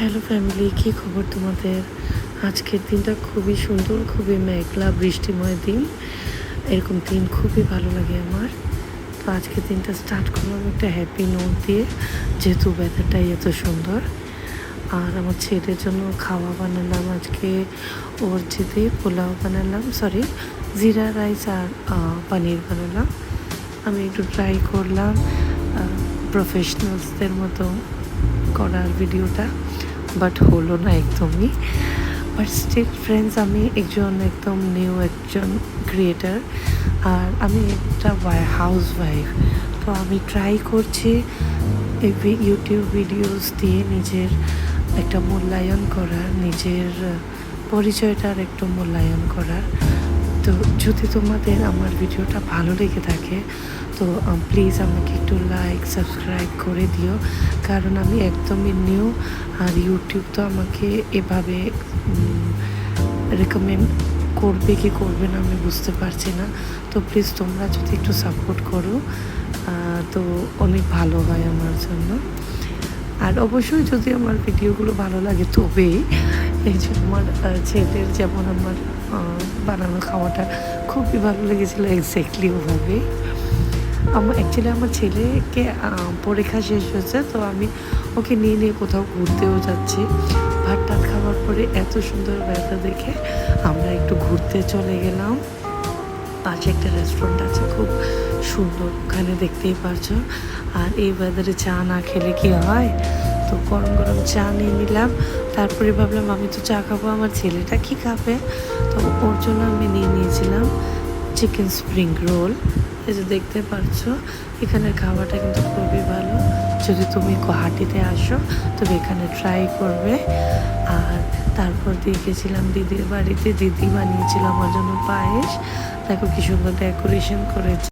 Hello family, কী খবর তোমাদের? আজকের দিনটা খুবই সুন্দর, খুবই মেঘলা বৃষ্টিময় দিন। এরকম দিন খুবই ভালো লাগে আমার। তো আজকের দিনটা স্টার্ট করলাম একটা হ্যাপি নোট দিয়ে, যেহেতু ওয়েদারটাই এত সুন্দর। আর আমার ছেলের জন্য খাওয়া বানালাম আজকে, ওর যেতে পোলাও বানালাম, জিরা রাইস আর পনির বানালাম। আমি একটু ট্রাই করলাম প্রফেশনালসদের মতো করার ভিডিওটা, বাট হলো না একদমই। বাট স্টিল ফ্রেন্ডস, আমি একদম নিউ ক্রিয়েটার, আর আমি একটা হাউস ওয়াইফ। তো আমি ট্রাই করছি ইউটিউব ভিডিওস দিয়ে নিজের একটা মূল্যায়ন করার, নিজের পরিচয়টার একটু মূল্যায়ন করার। তো যদি তোমাদের আমার ভিডিওটা ভালো লেগে থাকে তো প্লিজ আমাকে একটু লাইক সাবস্ক্রাইব করে দিও, কারণ আমি একদমই নিউ, আর ইউটিউব তো আমাকে এভাবে রেকমেন্ড করবে কি করবে না আমি বুঝতে পারছি না। তো প্লিজ তোমরা যদি একটু সাপোর্ট করো তো অনেক ভালো হয় আমার জন্য। আর অবশ্যই যদি আমার ভিডিওগুলো ভালো লাগে তবেই, এই যে আমার ছেলের যেমন আমার বানানো খাওয়াটা খুবই ভালো লেগেছিলো, এক্স্যাক্টলি ওভাবে। অ্যাকচুয়ালি আমার ছেলেকে পরীক্ষা শেষ হয়েছে, তো আমি ওকে নিয়ে কোথাও ঘুরতেও যাচ্ছি। ভাত টাত খাওয়ার পরে এত সুন্দর ওয়েদার দেখে আমরা একটু ঘুরতে চলে গেলাম। পাশে একটা রেস্টুরেন্ট আছে, খুব সুন্দর, ওখানে দেখতেই পারছো। আর এই ওয়েদারে চা না খেলে কি হয়, তো গরম গরম চা নিয়ে নিলাম। তারপরে ভাবলাম আমি তো চা খাবো, আমার ছেলেটা কি খাবে, তো ওর জন্য আমি নিয়েছিলাম চিকেন স্প্রিং রোল। এই যে দেখতে পারছো, এখানের খাওয়াটা কিন্তু খুবই ভালো। যদি তুমি গুয়াহাটিতে আসো তবে এখানে ট্রাই করবে। আর তারপর দিয়ে গেছিলাম দিদির বাড়িতে, দিদি বানিয়েছিল আমার জন্য পায়েস। দেখো কি সুন্দর ডেকোরেশন করেছে।